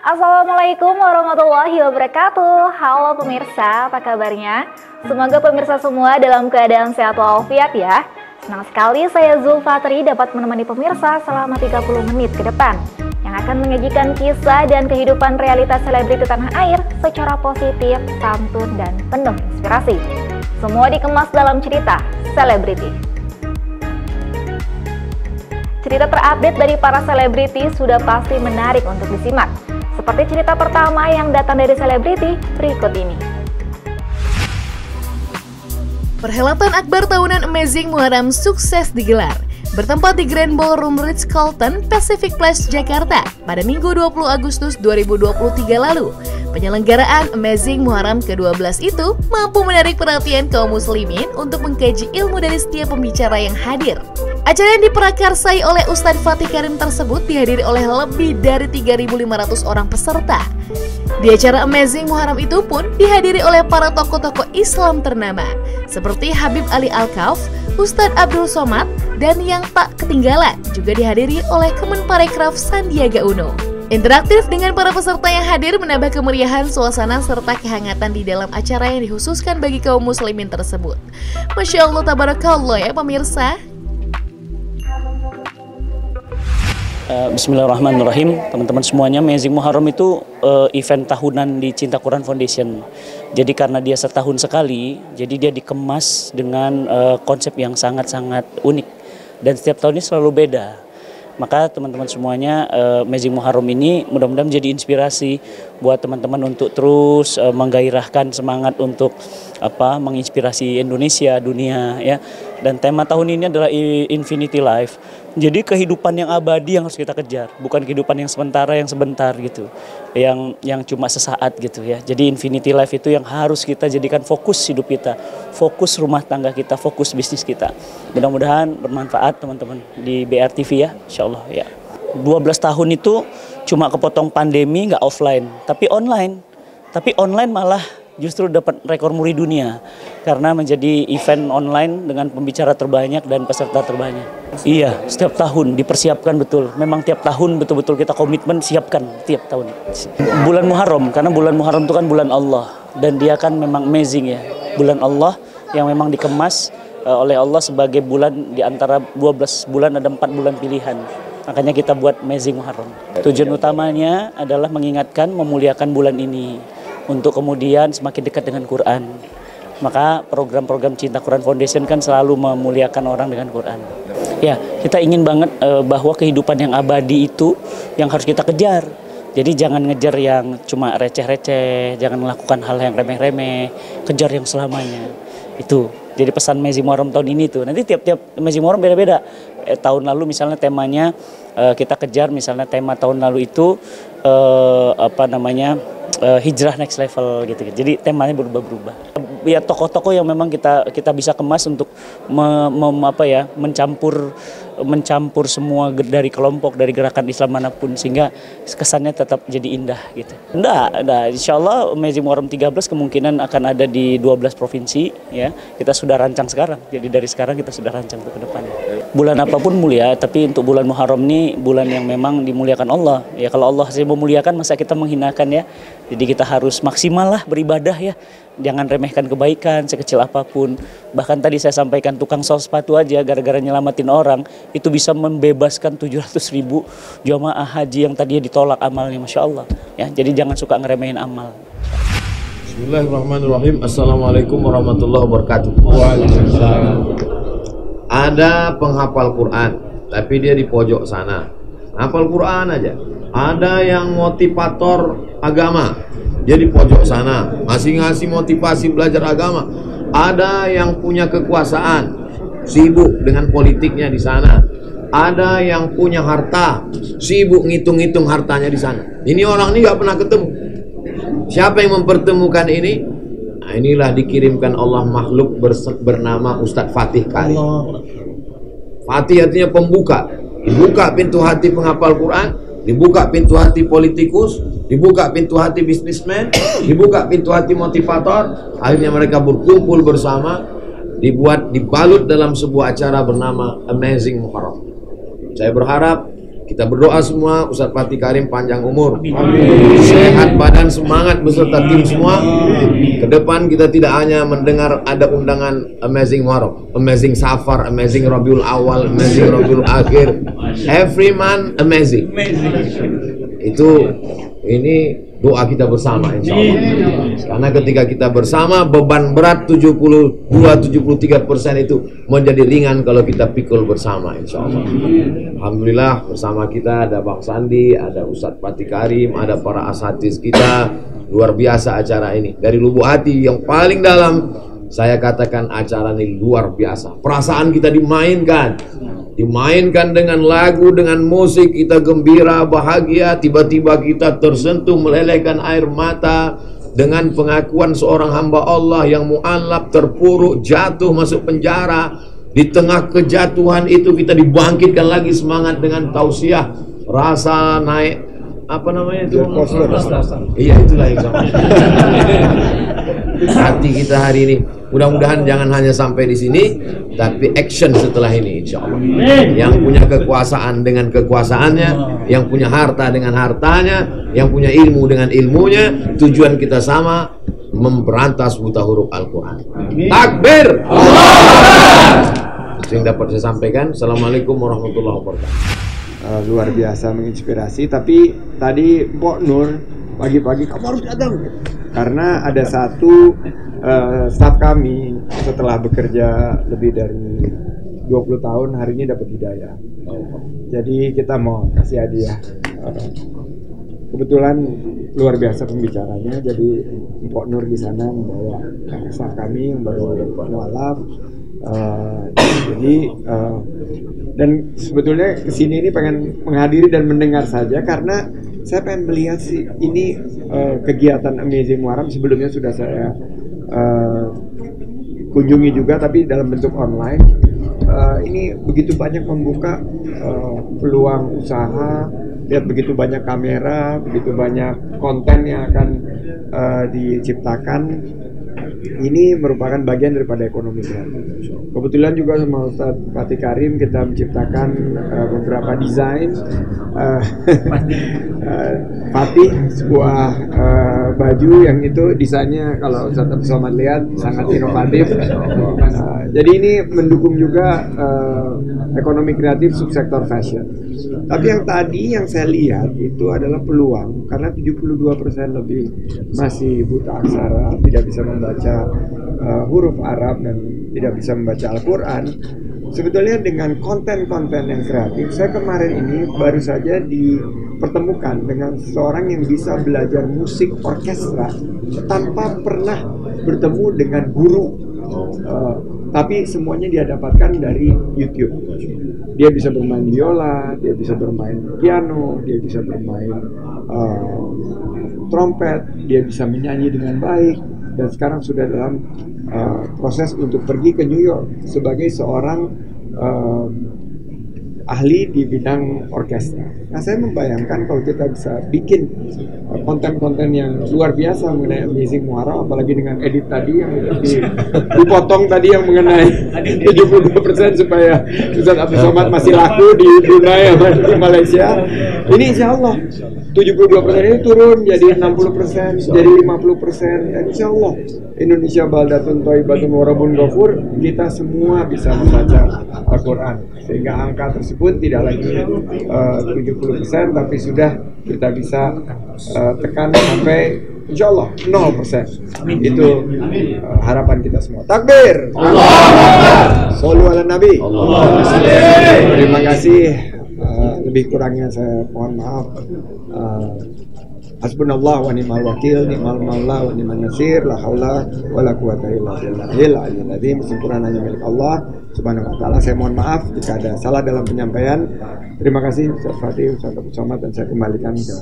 Assalamualaikum warahmatullahi wabarakatuh. Halo pemirsa, apa kabarnya? Semoga pemirsa semua dalam keadaan sehat walafiat ya. Senang sekali saya Zulfatri dapat menemani pemirsa selama 30 menit ke depan yang akan menyajikan kisah dan kehidupan realitas selebriti tanah air secara positif, santun, dan penuh inspirasi. Semua dikemas dalam cerita selebriti. Cerita terupdate dari para selebriti sudah pasti menarik untuk disimak. Seperti cerita pertama yang datang dari selebriti berikut ini. Perhelatan akbar tahunan Amazing Muharram sukses digelar. Bertempat di Grand Ballroom Ritz-Carlton Pacific Place, Jakarta pada Minggu 20 Agustus 2023 lalu. Penyelenggaraan Amazing Muharram ke-12 itu mampu menarik perhatian kaum muslimin untuk mengkaji ilmu dari setiap pembicara yang hadir. Acara yang diprakarsai oleh Ustadz Fatih Karim tersebut dihadiri oleh lebih dari 3.500 orang peserta. Di acara Amazing Muharram itu pun dihadiri oleh para tokoh-tokoh Islam ternama seperti Habib Ali Al-Kauf, Ustadz Abdul Somad, dan yang tak ketinggalan juga dihadiri oleh Kemenparekraf Sandiaga Uno. Interaktif dengan para peserta yang hadir menambah kemeriahan suasana serta kehangatan di dalam acara yang dikhususkan bagi kaum muslimin tersebut. Masya Allah, tabarakallah ya pemirsa. Bismillahirrahmanirrahim, teman-teman semuanya. Amazing Muharram itu event tahunan di Cinta Quran Foundation. Jadi karena dia setahun sekali, jadi dia dikemas dengan konsep yang sangat-sangat unik dan setiap tahunnya selalu beda. Maka teman-teman semuanya, Amazing Muharram ini mudah-mudahan menjadi inspirasi buat teman-teman untuk terus menggairahkan semangat untuk menginspirasi Indonesia, dunia ya. Dan tema tahun ini adalah Infinity Life. Jadi kehidupan yang abadi yang harus kita kejar, bukan kehidupan yang sementara, yang sebentar gitu, yang cuma sesaat gitu ya. Jadi Infinity Life itu yang harus kita jadikan fokus hidup kita, fokus rumah tangga kita, fokus bisnis kita. Mudah-mudahan bermanfaat teman-teman di BRTV ya, insya Allah ya. 12 tahun itu cuma kepotong pandemi, nggak offline, tapi online. Tapi online malah justru dapat rekor muri dunia karena menjadi event online dengan pembicara terbanyak dan peserta terbanyak. Iya, setiap tahun dipersiapkan betul. Memang tiap tahun betul-betul kita komitmen siapkan tiap tahun. Bulan Muharram, karena bulan Muharram itu kan bulan Allah dan dia kan memang amazing ya. Bulan Allah yang memang dikemas oleh Allah sebagai bulan di antara 12 bulan, ada 4 bulan pilihan. Makanya kita buat Amazing Muharram. Tujuan utamanya adalah mengingatkan, memuliakan bulan ini untuk kemudian semakin dekat dengan Quran. Maka program-program Cinta Quran Foundation kan selalu memuliakan orang dengan Quran. Ya, kita ingin banget bahwa kehidupan yang abadi itu yang harus kita kejar. Jadi jangan ngejar yang cuma receh-receh, jangan melakukan hal yang remeh-remeh, kejar yang selamanya. Itu. Jadi pesan Amazing Muharram tahun ini tuh. Nanti tiap-tiap Amazing Muharram beda-beda. Tahun lalu misalnya temanya kita kejar, misalnya tema tahun lalu itu hijrah next level gitu. Jadi temanya berubah-ubah. Ya tokoh-tokoh yang memang kita bisa kemas untuk mencampur semua dari kelompok, dari gerakan Islam manapun sehingga kesannya tetap jadi indah gitu. Insya Allah Amazing Muharram 13 kemungkinan akan ada di 12 provinsi ya. Kita sudah rancang sekarang. Jadi dari sekarang kita sudah rancang untuk ke depan. Bulan apapun mulia, tapi untuk bulan Muharram ini bulan yang memang dimuliakan Allah. Ya kalau Allah sih memuliakan masa kita menghinakan ya. Jadi kita harus maksimal lah beribadah ya. Jangan remehkan kebaikan sekecil apapun. Bahkan tadi saya sampaikan tukang sol sepatu aja gara-gara nyelamatin orang itu bisa membebaskan 700.000 jamaah haji yang tadinya ditolak amalnya, Masya Allah ya. Jadi jangan suka ngeremehin amal. Bismillahirrahmanirrahim. Assalamualaikum warahmatullahi wabarakatuh. Waalaikumsalam. Ada penghafal Quran tapi dia di pojok sana hafal Quran aja. Ada yang motivator agama, dia di pojok sana masih ngasih motivasi belajar agama. Ada yang punya kekuasaan, sibuk dengan politiknya di sana. Ada yang punya harta, sibuk ngitung-ngitung hartanya di sana. Ini orang ini gak pernah ketemu. Siapa yang mempertemukan ini? Nah, inilah dikirimkan Allah makhluk bernama Ustadz Fatih Karim. Fatih artinya pembuka. Dibuka pintu hati penghafal Quran, dibuka pintu hati politikus, dibuka pintu hati bisnismen, dibuka pintu hati motivator. Akhirnya mereka berkumpul bersama, dibalut dalam sebuah acara bernama Amazing Muharram. Saya berharap Kita berdoa semua, Ustadz Fatih Karim panjang umur, sehat badan, semangat beserta tim semua. Ke depan kita tidak hanya mendengar ada undangan Amazing Muharram, Amazing Safar, Amazing Rabiul Awal, Amazing Rabiul Akhir, every month amazing. Itu ini doa kita bersama insya Allah. Karena ketika kita bersama, beban berat 72-73% itu menjadi ringan kalau kita pikul bersama insya Allah. Alhamdulillah bersama kita ada Bang Sandi, ada Ustadz Fatih Karim, ada para asatiz kita. Luar biasa acara ini. Dari lubuk hati yang paling dalam, saya katakan acara ini luar biasa. Perasaan kita dimainkan dengan lagu, dengan musik, kita gembira, bahagia, tiba-tiba kita tersentuh, melelehkan air mata dengan pengakuan seorang hamba Allah yang mu'allab, terpuruk, jatuh, masuk penjara. Di tengah kejatuhan itu kita dibangkitkan lagi semangat dengan tausiah, rasa naik, apa namanya itu? Iya, itulah yang sama. Hati kita hari ini mudah-mudahan jangan hanya sampai di sini, tapi action setelah ini insya Allah. Yang punya kekuasaan dengan kekuasaannya, yang punya harta dengan hartanya, yang punya ilmu dengan ilmunya. Tujuan kita sama, memberantas buta huruf Al-Quran. Takbir! Yang dapat saya sampaikan. Assalamualaikum warahmatullahi wabarakatuh. Luar biasa menginspirasi. Tapi tadi Mpok Nur pagi-pagi kamu harus datang karena ada satu staf kami setelah bekerja lebih dari 20 tahun hari ini dapat hidayah. Jadi kita mau kasih hadiah. Kebetulan luar biasa pembicaranya. Jadi Mpok Nur di sana membawa staf kami, membawa mualaf. Dan sebetulnya kesini ini pengen menghadiri dan mendengar saja karena saya pengen melihat sih ini kegiatan Amazing Muharram sebelumnya sudah saya kunjungi juga tapi dalam bentuk online. Ini begitu banyak membuka peluang usaha, lihat begitu banyak kamera, begitu banyak konten yang akan diciptakan. Ini merupakan bagian daripada ekonomi kreatif. Kebetulan juga sama Ustadz Fatih Karim kita menciptakan beberapa desain Fatih, sebuah baju yang itu desainnya kalau Ustadz Abdul Somad lihat sangat inovatif. Jadi ini mendukung juga ekonomi kreatif subsektor fashion. Tapi yang tadi yang saya lihat itu adalah peluang karena 72% lebih masih buta aksara, tidak bisa membaca huruf Arab dan tidak bisa membaca Al-Quran. Sebetulnya dengan konten-konten yang kreatif, saya kemarin ini baru saja dipertemukan dengan seorang yang bisa belajar musik orkestra tanpa pernah bertemu dengan guru. Tapi semuanya dia dapatkan dari YouTube. Dia bisa bermain biola, dia bisa bermain piano, dia bisa bermain trompet, dia bisa menyanyi dengan baik, dan sekarang sudah dalam proses untuk pergi ke New York sebagai seorang ahli di bidang orkestra. Nah, saya membayangkan kalau kita bisa bikin konten-konten yang luar biasa mengenai Amazing Muharram, apalagi dengan edit tadi yang dipotong tadi yang mengenai 72% supaya Ustadz Abdul Somad masih laku di Brunei atau di Malaysia. Ini insya Allah 72% ini turun jadi 60%, jadi 50%. Dan insya Allah Indonesia baldatun thayyibatun wa rabbun ghafur, kita semua bisa membaca Al-Quran sehingga angka tersebut tidak lagi 70% tapi sudah kita bisa tekan sampai insya Allah 0%. Itu harapan kita semua. Takbir! Shollu ala Nabi. Terima kasih. Lebih kurangnya saya mohon maaf. Hasbunallah wa ni'mal wakil, ni'mal maula wa ni'man nasir, la haula wa la quwata illa billahil aliyyil azim. Sempurna hanya milik Allah Subhanahu wa taala. Saya mohon maaf jika ada salah dalam penyampaian. Terima kasih Ustaz Fatih, Ustaz Abdul Somad, dan saya kembalikan ke